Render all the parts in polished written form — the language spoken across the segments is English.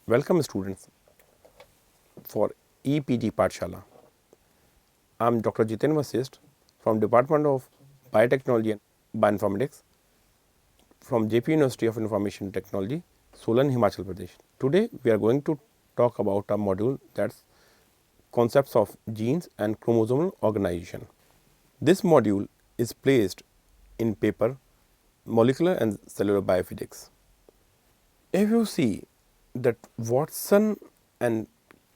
Welcome students for EPG Pathshala. I am Dr. Jiten Vasist from Department of Biotechnology and Bioinformatics from JP University of Information Technology, Solan, Himachal Pradesh. Today we are going to talk about a module that's concepts of genes and chromosomal organization. This module is placed in paper Molecular and Cellular Biophysics. If you see that Watson and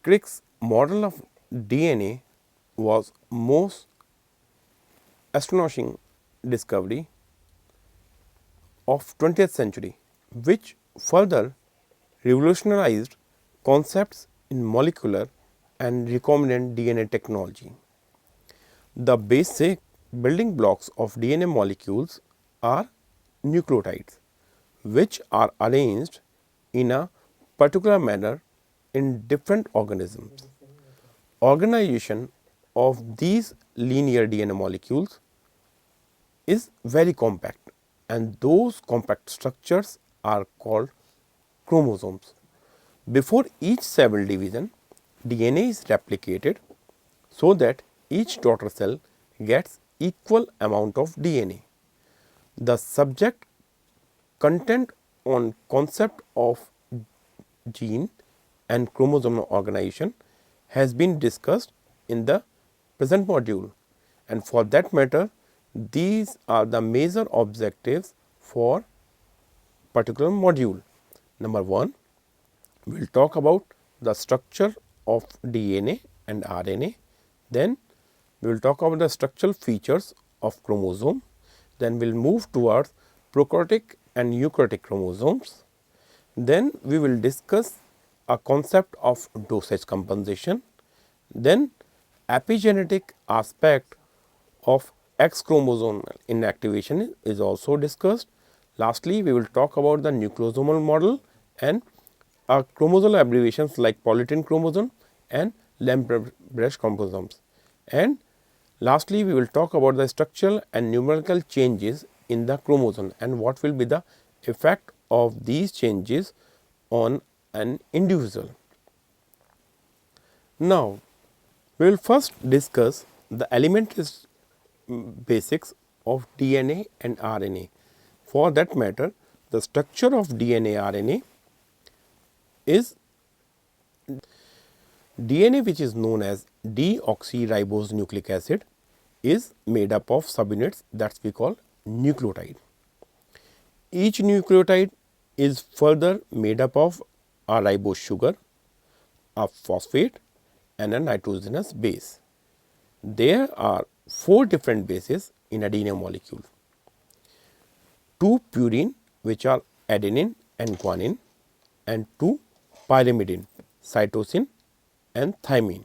Crick's model of DNA was most astonishing discovery of 20th century, which further revolutionized concepts in molecular and recombinant DNA technology. The basic building blocks of DNA molecules are nucleotides, which are arranged in a particular manner in different organisms. Organization of these linear DNA molecules is very compact, and those compact structures are called chromosomes. Before each cell division, DNA is replicated so that each daughter cell gets equal amount of DNA. The subject content on concept of gene and chromosomal organization has been discussed in the present module, and for that matter these are the major objectives for particular module. Number 1, we will talk about the structure of DNA and RNA, then we will talk about the structural features of chromosome, then we will move towards prokaryotic and eukaryotic chromosomes, then we will discuss a concept of dosage compensation, then epigenetic aspect of X chromosome inactivation is also discussed. Lastly, we will talk about the nucleosomal model and chromosomal abbreviations like polytene chromosome and Lamb-Brush chromosomes. And lastly, we will talk about the structural and numerical changes in the chromosome and what will be the effect of these changes on an individual. Now, we will first discuss the elementary basics of DNA and RNA. For that matter, the structure of DNA RNA is DNA, which is known as deoxyribose nucleic acid, is made up of subunits that we call nucleotide. Each nucleotide is further made up of a ribose sugar, a phosphate and a nitrogenous base. There are 4 different bases in a DNA molecule. 2 purine, which are adenine and guanine, and 2 pyrimidine, cytosine and thymine.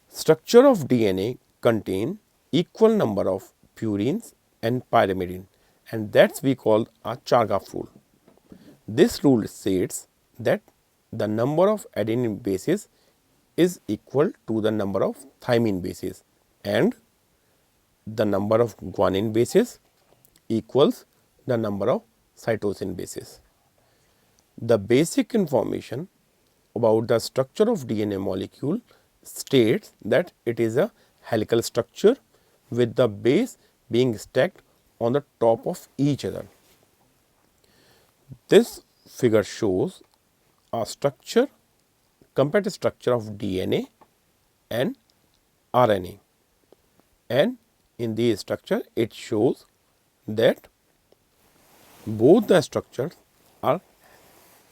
Structure of DNA contain equal number of purines and pyrimidine, and that's we call a Chargaff rule. This rule states that the number of adenine bases is equal to the number of thymine bases and the number of guanine bases equals the number of cytosine bases. The basic information about the structure of DNA molecule states that it is a helical structure with the base being stacked on the top of each other. This figure shows a structure, compared structure of DNA and RNA, and in the structure it shows that both the structures are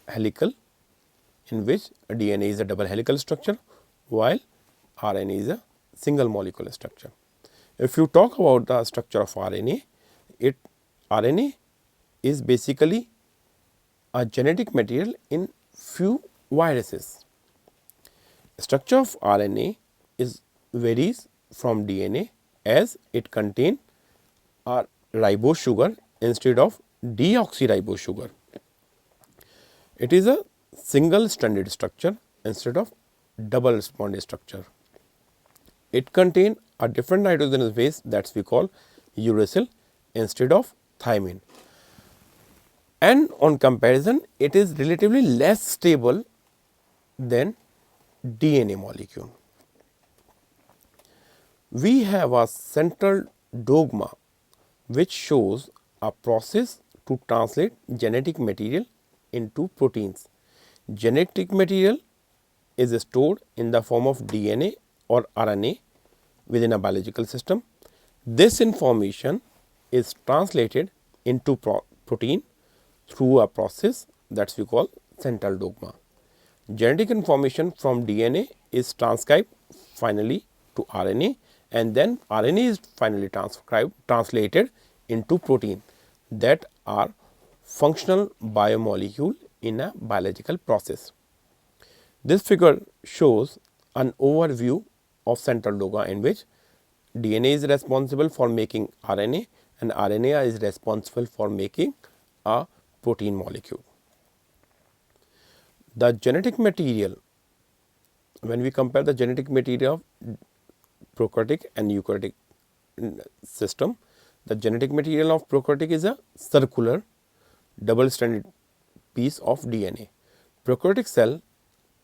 helical, in which DNA is a double helical structure while RNA is a single molecular structure. If you talk about the structure of RNA, RNA is basically a genetic material in few viruses. Structure of RNA is varies from DNA as it contain a ribose sugar instead of deoxyribose sugar. It is a single stranded structure instead of double bonded structure. It contain a different nitrogenous base that we call uracil instead of thymine. and on comparison it is relatively less stable than DNA molecule. We have a central dogma which shows a process to translate genetic material into proteins. Genetic material is stored in the form of DNA or RNA within a biological system. This information is translated into protein through a process that we call central dogma. Genetic information from DNA is transcribed finally to RNA, and then RNA is finally translated into protein that are functional biomolecule in a biological process. This figure shows an overview of central dogma in which DNA is responsible for making RNA and RNA is responsible for making a protein molecule. The genetic material, when we compare the genetic material of prokaryotic and eukaryotic system, the genetic material of prokaryotic is a circular double stranded piece of DNA. Prokaryotic cells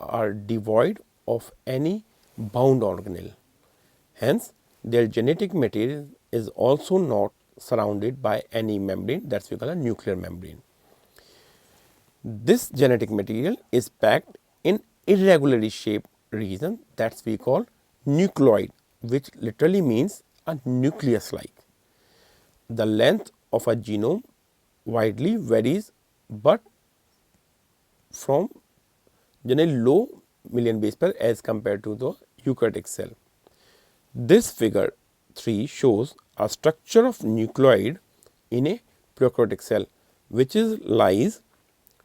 are devoid of any bound organelle. Hence, their genetic material is also not surrounded by any membrane, that is we call a nuclear membrane. This genetic material is packed in irregularly shaped region that we call nucleoid, which literally means a nucleus like. The length of a genome widely varies, but from generally low million base pair as compared to the eukaryotic cell. This figure 3 shows a structure of nucleoid in a prokaryotic cell, which is lies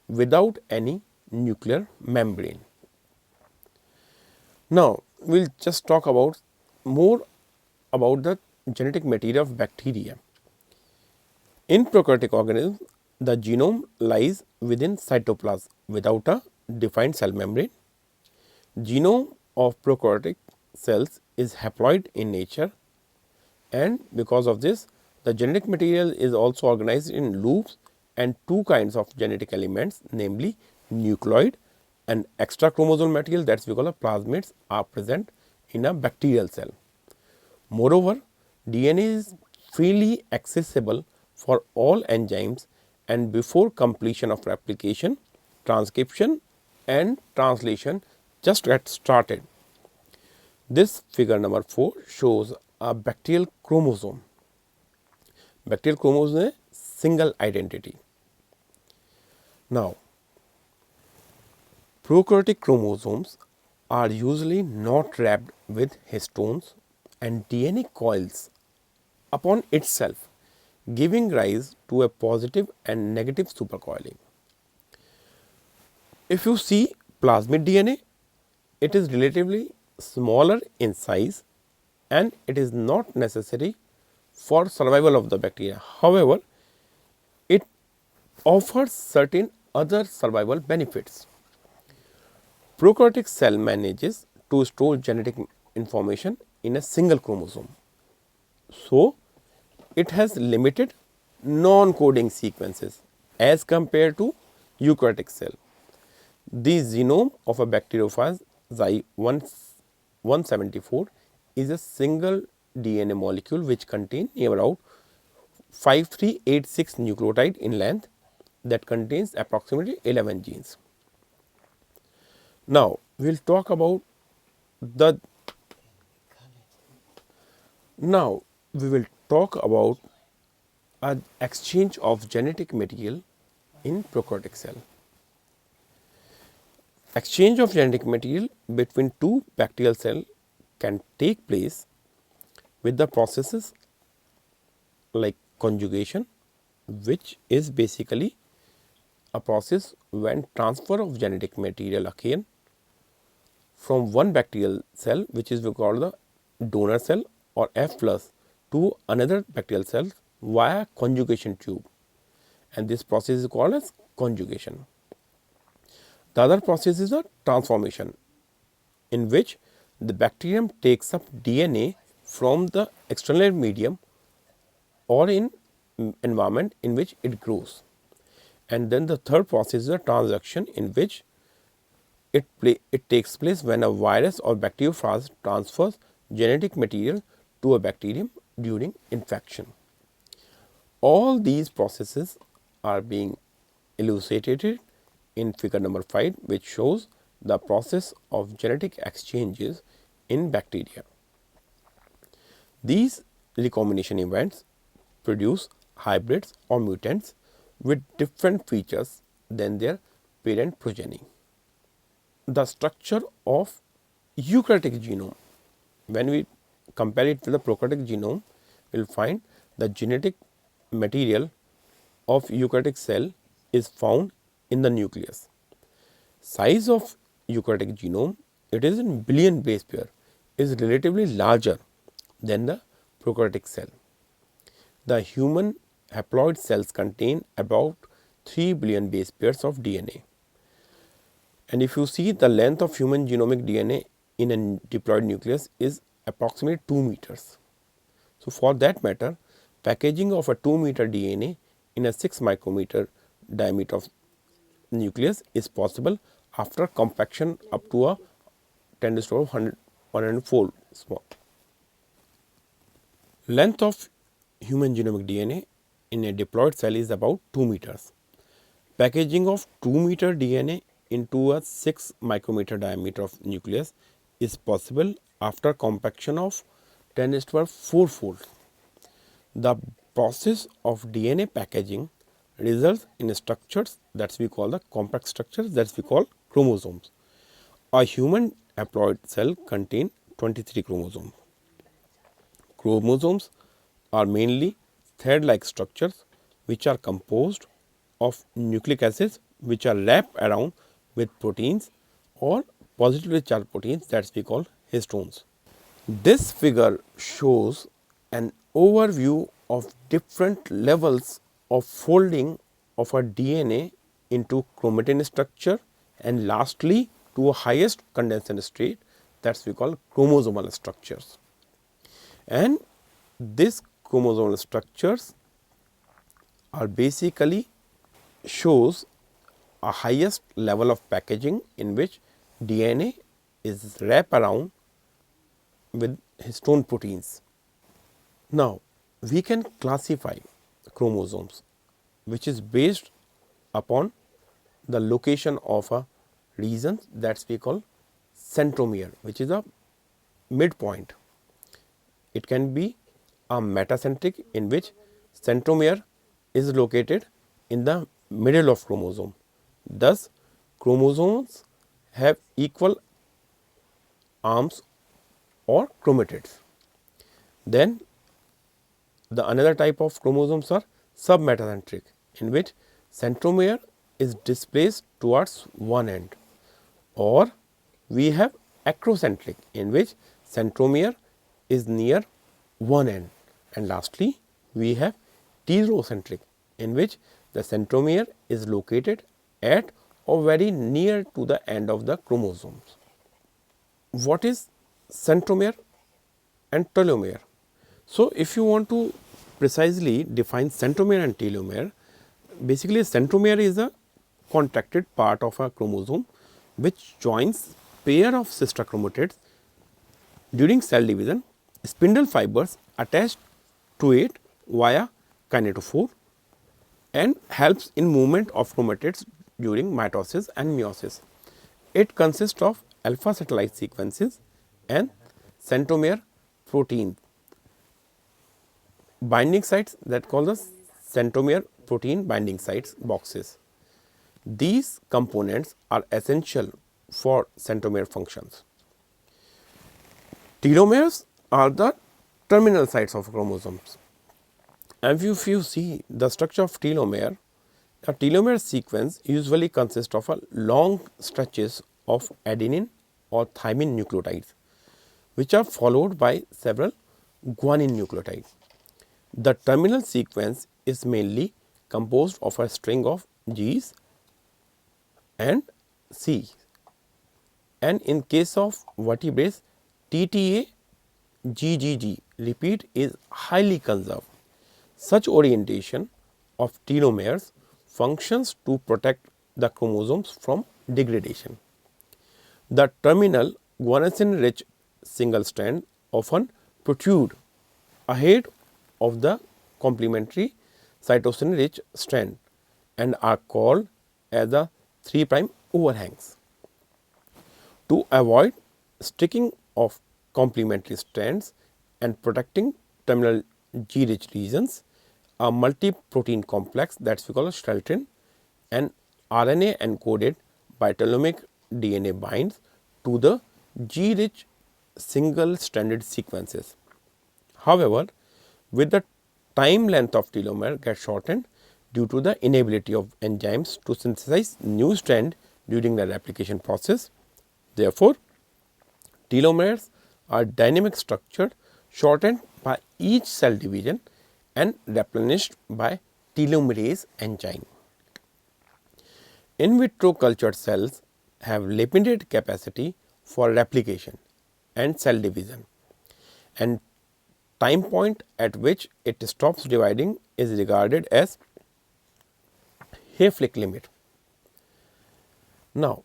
without any nuclear membrane. Now, we will just talk about more about the genetic material of bacteria. In prokaryotic organisms, the genome lies within cytoplasm without a defined cell membrane. Genome of prokaryotic cells is haploid in nature, and because of this the genetic material is also organized in loops, and two kinds of genetic elements, namely nucleoid and extra chromosome material, that is we call a plasmids, are present in a bacterial cell. Moreover, DNA is freely accessible for all enzymes, and before completion of replication, transcription and translation just get started. This figure number 4 shows a bacterial chromosome. Bacterial chromosome is a single identity. Now, prokaryotic chromosomes are usually not wrapped with histones, and DNA coils upon itself, giving rise to a positive and negative supercoiling. If you see plasmid DNA, it is relatively smaller in size and it is not necessary for survival of the bacteria. However, it offers certain other survival benefits. Prokaryotic cell manages to store genetic information in a single chromosome. So, it has limited non-coding sequences as compared to eukaryotic cell. The genome of a bacteriophage Xy174 is a single DNA molecule which contains about 5386 nucleotide in length that contains approximately 11 genes. Now, we will talk about the an exchange of genetic material in prokaryotic cell. Exchange of genetic material between two bacterial cells can take place with the processes like conjugation, which is basically a process when transfer of genetic material occurs from one bacterial cell, which is we call the donor cell or F plus, to another bacterial cell via conjugation tube, and this process is called as conjugation. The other process is a transformation, in which the bacterium takes up DNA from the external medium or in environment in which it grows, And then the third process is a transduction, in which it takes place when a virus or bacteriophage transfers genetic material to a bacterium during infection. All these processes are being elucidated in figure number 5, which shows the process of genetic exchanges in bacteria. These recombination events produce hybrids or mutants with different features than their parent progeny. The structure of eukaryotic genome, when we compare it with the prokaryotic genome, we will find the genetic material of eukaryotic cell is found in the nucleus. Size of eukaryotic genome, it is in billion base pair, is relatively larger than the prokaryotic cell. The human haploid cells contain about 3 billion base pairs of DNA. And if you see, the length of human genomic DNA in a diploid nucleus is approximately 2 meters. So, for that matter, packaging of a 2 meter DNA in a 6 micrometer diameter of nucleus is possible after compaction up to a 10 to the power 104 small. Length of human genomic DNA in a diploid cell is about 2 meters. Packaging of 2 meter DNA into a 6 micrometer diameter of nucleus is possible after compaction of 10 to the power 4 fold. The process of DNA packaging results in structures that we call the compact structures, that we call chromosomes. A human haploid cell contains 23 chromosomes. Chromosomes are mainly thread-like structures which are composed of nucleic acids which are wrapped around with proteins or positively charged proteins that we call histones. This figure shows an overview of different levels of folding of a DNA into chromatin structure, and lastly to a highest condensation state, that we call chromosomal structures. And these chromosomal structures are basically shows a highest level of packaging in which DNA is wrapped around with histone proteins. Now, we can classify chromosomes, which is based upon the location of a region that we call centromere, which is a midpoint. It can be a metacentric, in which centromere is located in the middle of chromosome. Thus, chromosomes have equal arms or chromatids. Then the another type of chromosomes are submetacentric, in which centromere is displaced towards one end, or we have acrocentric, in which centromere is near one end, and lastly we have terocentric, in which the centromere is located at or very near to the end of the chromosomes. What is centromere and telomere? So, if you want to precisely define centromere and telomere, basically centromere is a contracted part of a chromosome which joins pair of sister chromatids. During cell division, spindle fibers attached to it via kinetophore and helps in movement of chromatids during mitosis and meiosis. It consists of alpha satellite sequences and centromere protein binding sites that call the centromere protein binding sites boxes. These components are essential for centromere functions. Telomeres are the terminal sites of chromosomes. And if you see the structure of telomere, a telomere sequence usually consists of a long stretches of adenine or thymine nucleotides, which are followed by several guanine nucleotides. The terminal sequence is mainly composed of a string of G's and C's, and in case of vertebrates, TTA GGG repeat is highly conserved. Such orientation of telomeres functions to protect the chromosomes from degradation. The terminal guanosine-rich single strand often protrude ahead of the complementary cytosine-rich strand and are called as the 3' overhangs. To avoid sticking of complementary strands and protecting terminal G-rich regions, a multi-protein complex that is called Stelton and RNA encoded bitelomeric DNA binds to the G-rich single-stranded sequences. However, with the time length of telomere gets shortened due to the inability of enzymes to synthesize new strand during the replication process. Therefore, telomeres are dynamic structure shortened by each cell division and replenished by telomerase enzyme. In vitro cultured cells have limited capacity for replication and cell division, and time point at which it stops dividing is regarded as Hayflick limit. Now,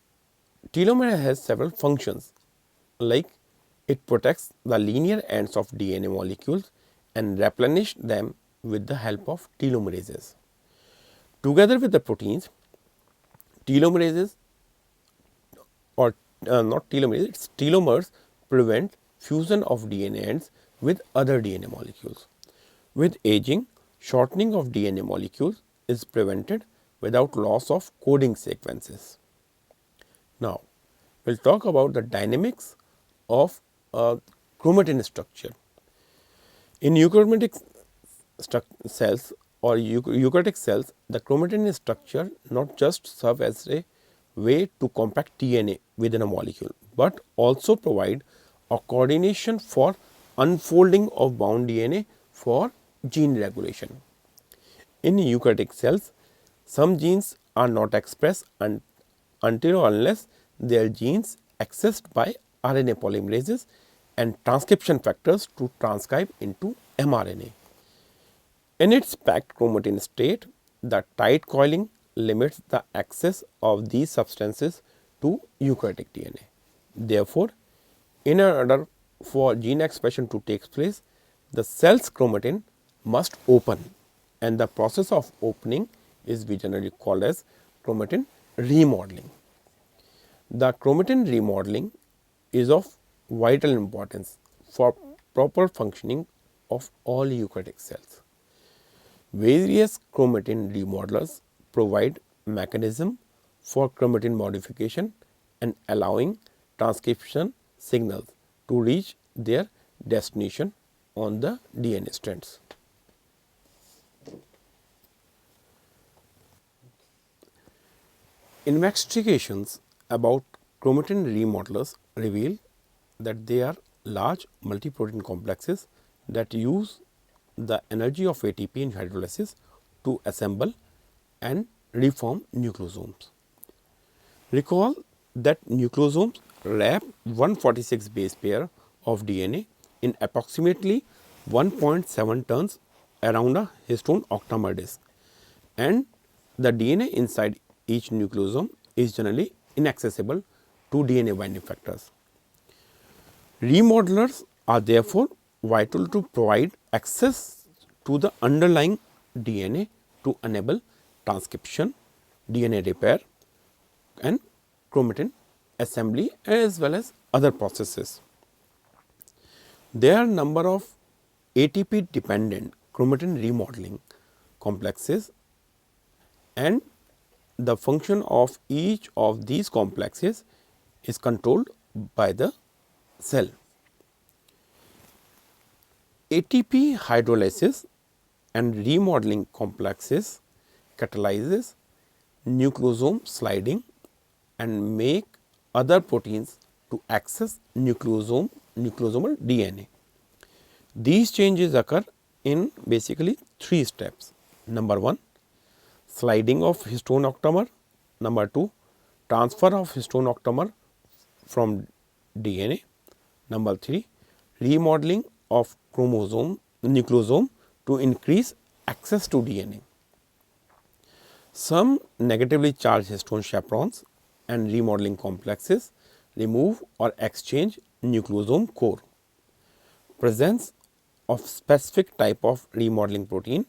telomere has several functions, like it protects the linear ends of DNA molecules and replenish them with the help of telomerases. Together with the proteins, telomerases or not telomerase, it's telomers prevent fusion of DNA ends with other DNA molecules. With aging, shortening of DNA molecules is prevented without loss of coding sequences. Now, we will talk about the dynamics of chromatin structure. In eukaryotic cells or eukaryotic cells, the chromatin structure not just serve as a way to compact DNA within a molecule, but also provide a coordination for unfolding of bound DNA for gene regulation. In eukaryotic cells, some genes are not expressed until or unless their genes accessed by RNA polymerases and transcription factors to transcribe into mRNA. In its packed chromatin state, the tight coiling limits the access of these substances to eukaryotic DNA. Therefore, in order for gene expression to take place, the cell's chromatin must open, and the process of opening is we generally called as chromatin remodeling. The chromatin remodeling is of vital importance for proper functioning of all eukaryotic cells. Various chromatin remodelers provide mechanism for chromatin modification and allowing transcription signals to reach their destination on the DNA strands. Investigations about chromatin remodelers reveal that they are large multi-protein complexes that use the energy of ATP in hydrolysis to assemble and reform nucleosomes. Recall that nucleosomes wrap 146 base pair of DNA in approximately 1.7 turns around a histone octamer disk, and the DNA inside each nucleosome is generally inaccessible to DNA binding factors. Remodelers are therefore vital to provide access to the underlying DNA to enable transcription, DNA repair and chromatin assembly as well as other processes. There are number of ATP dependent chromatin remodeling complexes, and the function of each of these complexes is controlled by the cell. ATP hydrolysis and remodeling complexes catalyzes nucleosome sliding and make other proteins to access nucleosomal DNA. These changes occur in basically 3 steps. Number 1, sliding of histone octamer. Number 2, transfer of histone octamer from DNA. Number 3, remodeling of nucleosome to increase access to DNA. Some negatively charged histone chaperones and remodeling complexes remove or exchange nucleosome core. Presence of specific type of remodeling protein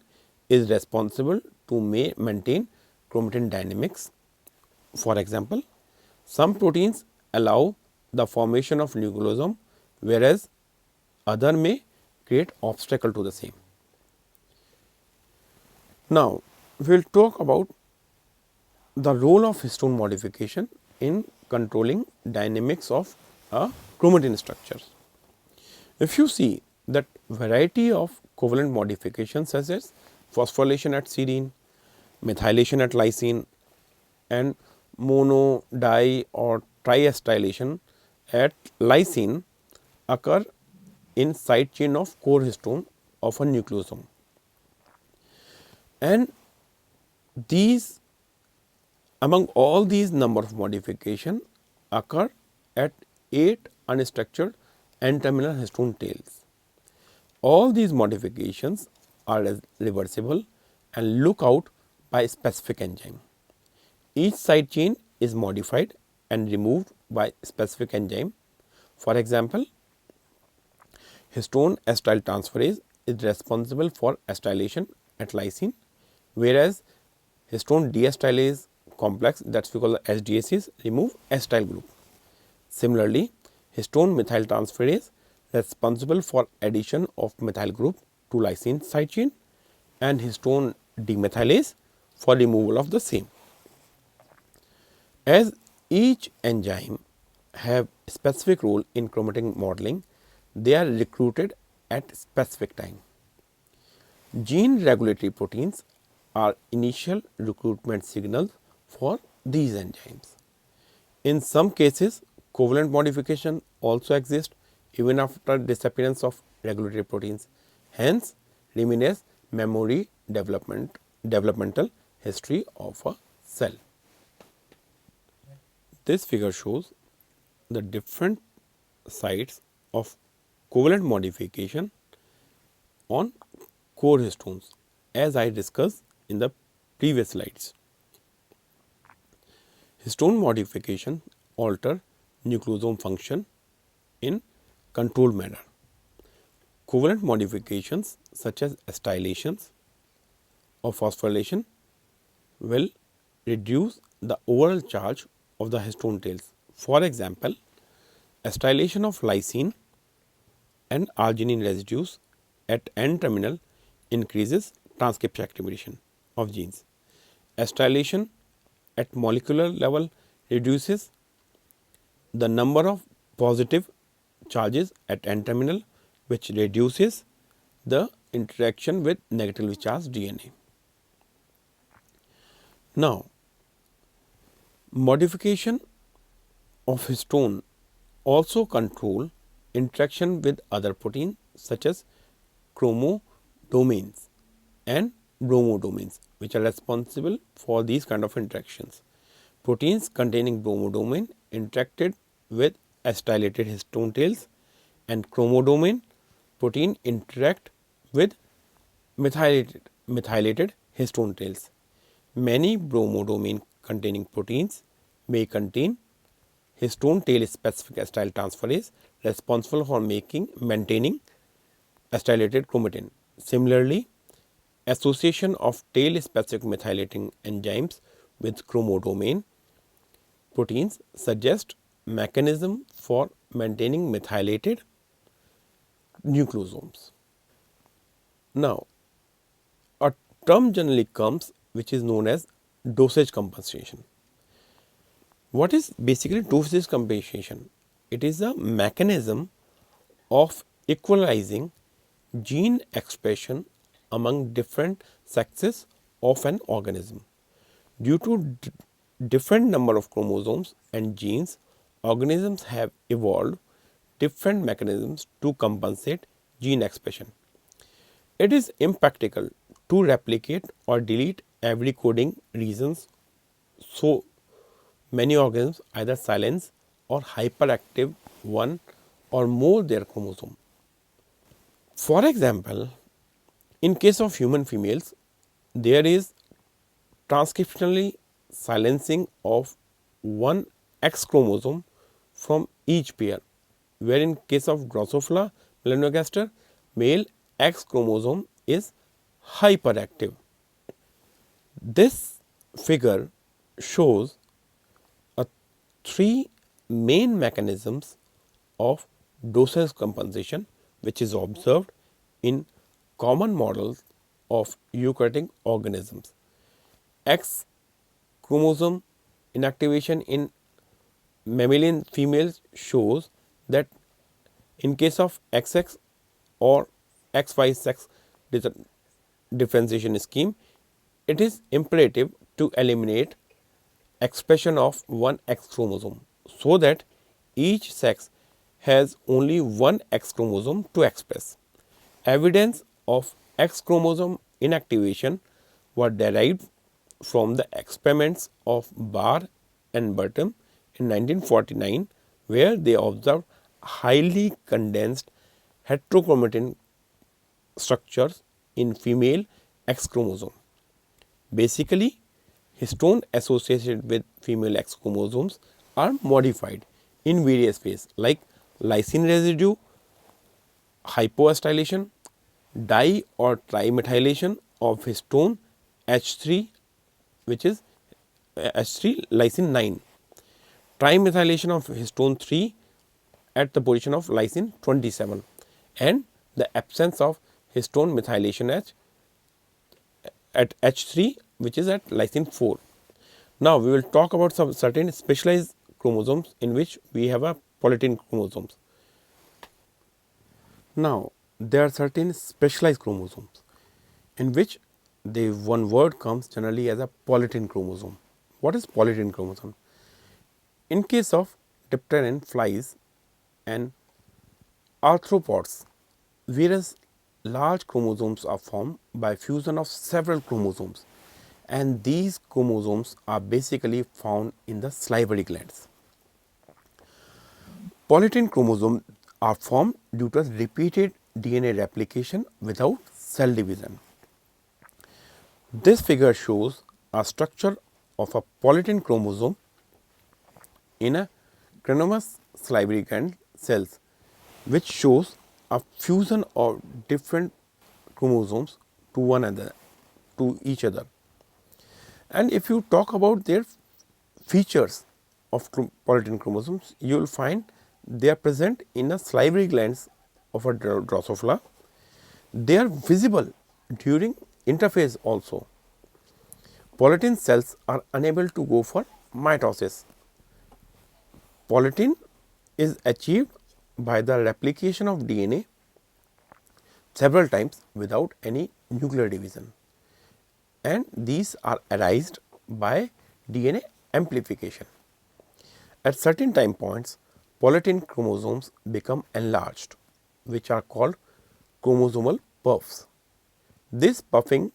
is responsible to maintain chromatin dynamics. For example, some proteins allow the formation of nucleosome, whereas other may create obstacle to the same. Now, we will talk about the role of histone modification in controlling dynamics of a chromatin structures. If you see that variety of covalent modifications such as phosphorylation at serine, methylation at lysine and mono, di or triacetylation at lysine occur in side chain of core histone of a nucleosome. And these among all these number of modification occur at 8 unstructured N-terminal histone tails. All these modifications are reversible and look out by specific enzyme. Each side chain is modified and removed by specific enzyme. For example, histone acetyltransferase is responsible for acetylation at lysine, whereas histone deacetylase complex, that we call the HDACs, remove acetyl group. Similarly, histone methyltransferase responsible for addition of methyl group to lysine side chain and histone demethylase for removal of the same. As each enzyme have specific role in chromatin modeling, they are recruited at specific time. Gene regulatory proteins are initial recruitment signals for these enzymes. In some cases, covalent modification also exists even after disappearance of regulatory proteins. Hence, remains memory developmental history of a cell. This figure shows the different sites of covalent modification on core histones, as I discussed in the previous slides. Histone modification alter nucleosome function in controlled manner. Covalent modifications such as acetylations or phosphorylation will reduce the overall charge of the histone tails. For example, acetylation of lysine and arginine residues at N-terminal increases transcription activation of genes. Acetylation at molecular level reduces the number of positive charges at N-terminal, which reduces the interaction with negatively charged DNA. Now, modification of histone also control interaction with other proteins such as chromodomains and bromodomains, which are responsible for these kind of interactions. Proteins containing bromodomain interacted with acetylated histone tails and chromodomain protein interact with methylated histone tails. Many bromodomain containing proteins may contain histone tail specific acetyltransferase responsible for maintaining acetylated chromatin. Similarly, association of tail specific methylating enzymes with chromodomain proteins suggest mechanism for maintaining methylated nucleosomes. Now, a term generally comes which is known as dosage compensation. What is basically dosage compensation? It is a mechanism of equalizing gene expression among different sexes of an organism. Due to different number of chromosomes and genes, organisms have evolved different mechanisms to compensate gene expression. It is impractical to replicate or delete every coding regions, so many organisms either silence or hyperactive one or more their chromosome. For example, in case of human females, there is transcriptionally silencing of one X chromosome from each pair, where in case of Drosophila melanogaster, male X chromosome is hyperactive. This figure shows a three main mechanisms of dosage compensation which is observed in common models of eukaryotic organisms. X chromosome inactivation in mammalian females shows that in case of XX or XY sex differentiation scheme, it is imperative to eliminate expression of one X chromosome, so that each sex has only one X chromosome to express. Evidence of X chromosome inactivation were derived from the experiments of Barr and Burton in 1949, where they observed highly condensed heterochromatin structures in female X chromosome. Basically, histone associated with female X chromosomes are modified in various ways like lysine residue, hypoacetylation, di or trimethylation of histone H3, which is H3 lysine 9, trimethylation of histone 3 at the position of lysine 27, and the absence of histone methylation H at H3, which is at lysine 4. Now, we will talk about some certain specialized chromosomes in which we have a polytene chromosomes. Now, there are certain specialized chromosomes in which the one word comes generally as a polytene chromosome. What is polytene chromosome? In case of dipteran flies and arthropods, whereas large chromosomes are formed by fusion of several chromosomes, and these chromosomes are basically found in the salivary glands. Polytene chromosomes are formed due to repeated DNA replication without cell division. This figure shows a structure of a polytene chromosome in a crenulous salivary gland cells, which shows a fusion of different chromosomes to each other. And if you talk about their features of polytene chromosomes, you will find they are present in the salivary glands of a Drosophila. They are visible during interphase also. Polytene cells are unable to go for mitosis. Polytene is achieved by the replication of DNA several times without any nuclear division, and these are arised by DNA amplification. At certain time points, polytene chromosomes become enlarged, which are called chromosomal puffs. This puffing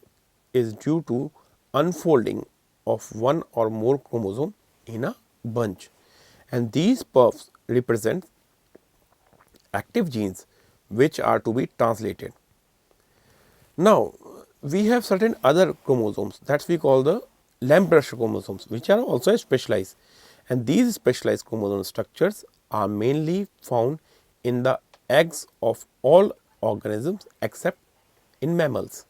is due to unfolding of one or more chromosome in a bunch, and these puffs represent active genes which are to be translated. Now, we have certain other chromosomes that we call the lamp brush chromosomes, which are also specialized, and these specialized chromosome structures are mainly found in the eggs of all organisms except in mammals.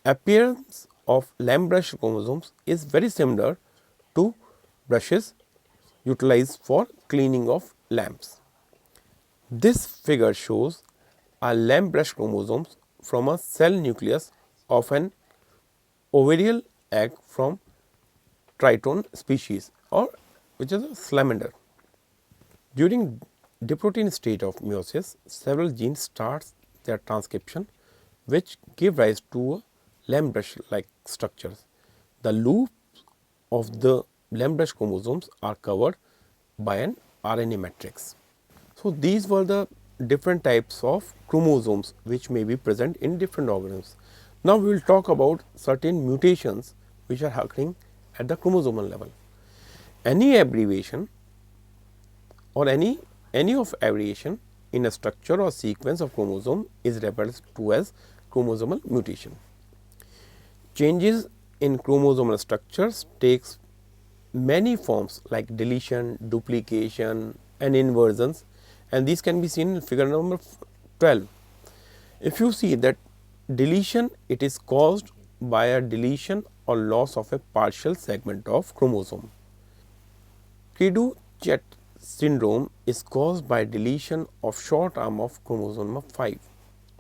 Appearance of lamp brush chromosomes is very similar to brushes utilized for cleaning of lamps. This figure shows a lamp brush chromosomes from a cell nucleus of an ovarial egg from Triton species, or which is a salamander. During diprotein state of meiosis, several genes start their transcription, which give rise to lamp brush like structures. The loops of the lamp brush chromosomes are covered by an RNA matrix. So, these were the different types of chromosomes which may be present in different organisms. Now, we will talk about certain mutations which are occurring at the chromosomal level. Any abbreviation or any of aberration in a structure or sequence of chromosome is referred to as chromosomal mutation. Changes in chromosomal structures takes many forms like deletion, duplication and inversions, and these can be seen in figure number 12. If you see that deletion, it is caused by a deletion or loss of a partial segment of chromosome. Cre-Du-Chet syndrome is caused by deletion of short arm of chromosome number 5.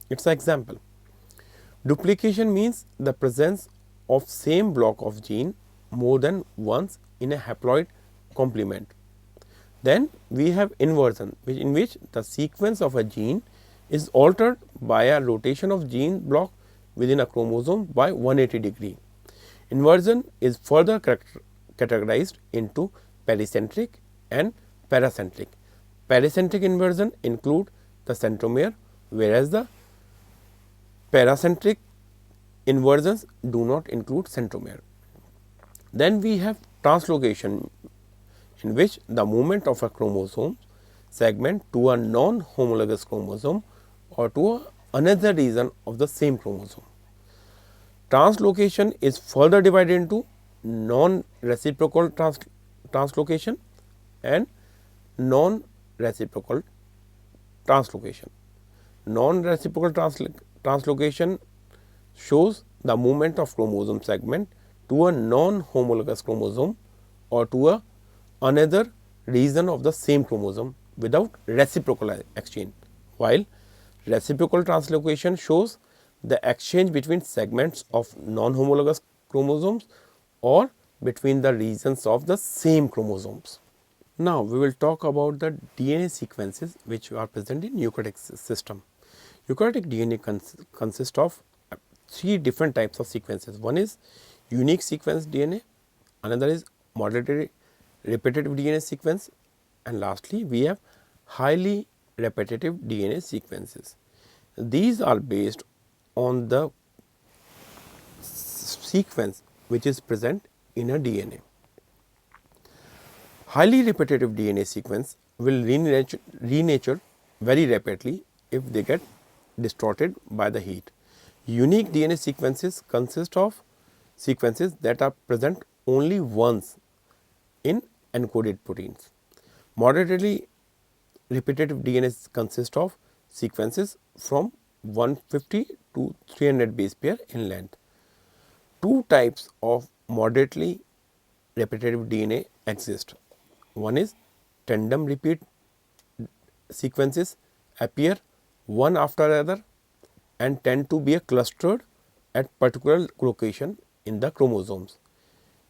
It is an example. Duplication means the presence of same block of gene more than once in a haploid complement. Then we have inversion, in which the sequence of a gene is altered by a rotation of gene block within a chromosome by 180 degree. Inversion is further categorized into pericentric and paracentric. Pericentric inversion include the centromere, whereas the paracentric inversions do not include centromere. Then we have translocation, in which the movement of a chromosome segment to a non-homologous chromosome or to another region of the same chromosome. Translocation is further divided into non-reciprocal translocation and non-reciprocal translocation. Non-reciprocal translocation shows the movement of chromosome segment to a non-homologous chromosome or to another region of the same chromosome without reciprocal exchange, while reciprocal translocation shows the exchange between segments of non-homologous chromosomes or between the regions of the same chromosomes. Now, we will talk about the DNA sequences which are present in eukaryotic system. Eukaryotic DNA consists of 3 different types of sequences. One is unique sequence DNA, another is moderately repetitive DNA sequence, and lastly we have highly repetitive DNA sequences. These are based on the sequence which is present in a DNA. Highly repetitive DNA sequence will renature very rapidly if they get distorted by the heat. Unique DNA sequences consist of sequences that are present only once in encoded proteins. Moderately repetitive DNA consists of sequences from 150 to 300 base pair in length. 2 types of moderately repetitive DNA exist. One is tandem repeat sequences appear one after another and tend to be clustered at particular location in the chromosomes.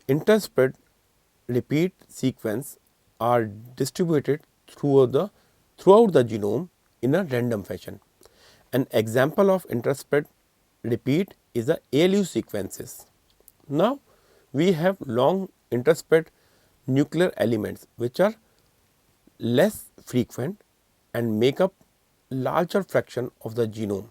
Interspread repeat sequence are distributed throughout the genome in a random fashion. An example of interspread repeat is the ALU sequences. Now, we have long interspread nuclear elements which are less frequent and make up larger fraction of the genome.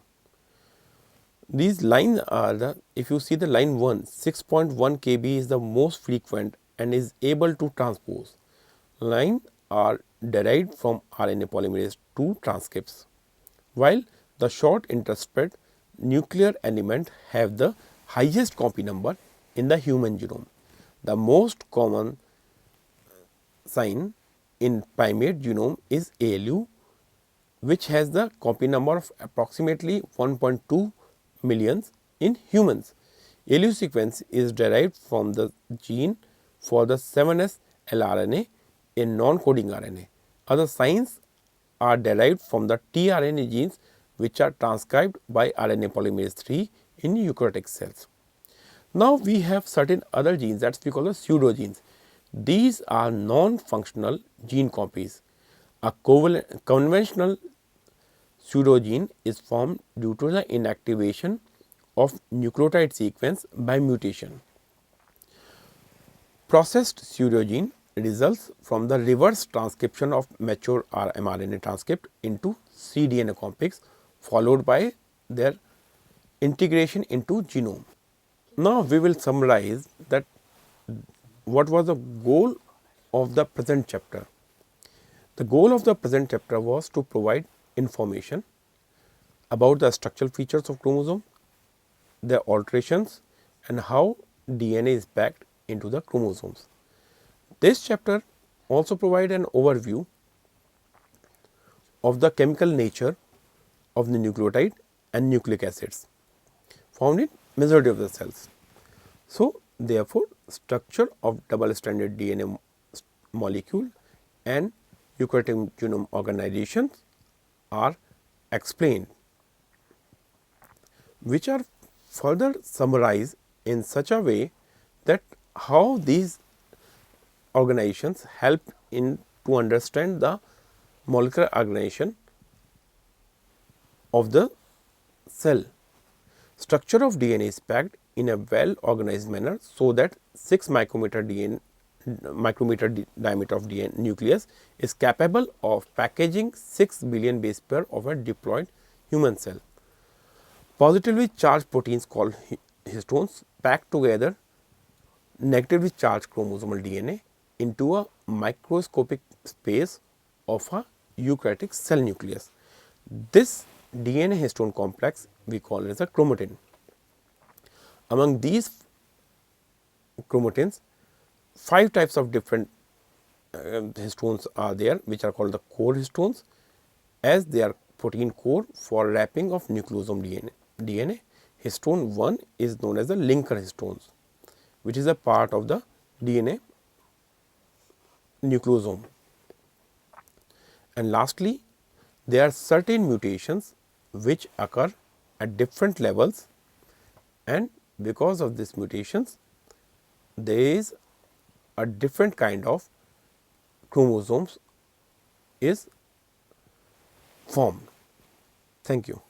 These lines are if you see the line 1, 6.1 kb is the most frequent and is able to transpose. Line are derived from RNA polymerase II transcripts, while the short interspread nuclear element have the highest copy number in the human genome. The most common sign in primate genome is ALU, which has the copy number of approximately 1.2 millions in humans. ALU sequence is derived from the gene for the 7S LRNA, a non-coding RNA. Other signs are derived from the tRNA genes which are transcribed by RNA polymerase III in eukaryotic cells. Now, we have certain other genes that we call the pseudogenes. These are non-functional gene copies. A conventional pseudogene is formed due to the inactivation of nucleotide sequence by mutation. Processed pseudogene results from the reverse transcription of mature mRNA transcript into cDNA complex, followed by their integration into genome. Now, we will summarize that what was the goal of the present chapter. The goal of the present chapter was to provide information about the structural features of chromosome, their alterations and how DNA is packed into the chromosomes. This chapter also provides an overview of the chemical nature of the nucleotide and nucleic acids found in majority of the cells. So, therefore, structure of double stranded DNA molecule and eukaryotic genome organizations are explained, which are further summarized in such a way that how these organizations help in to understand the molecular organization of the cell. Structure of DNA is packed in a well organized manner, so that 6 micrometer diameter of DNA nucleus is capable of packaging 6 billion base pair of a diploid human cell. Positively charged proteins called histones pack together negatively charged chromosomal DNA into a microscopic space of a eukaryotic cell nucleus. This DNA histone complex we call it as a chromatin. Among these chromatins, 5 types of different histones are there, which are called the core histones, as they are protein core for wrapping of nucleosome DNA. Histone 1 is known as the linker histones, which is a part of the DNA nucleosome. And lastly, there are certain mutations which occur at different levels, and because of these mutations there is a different kind of chromosomes is formed. Thank you.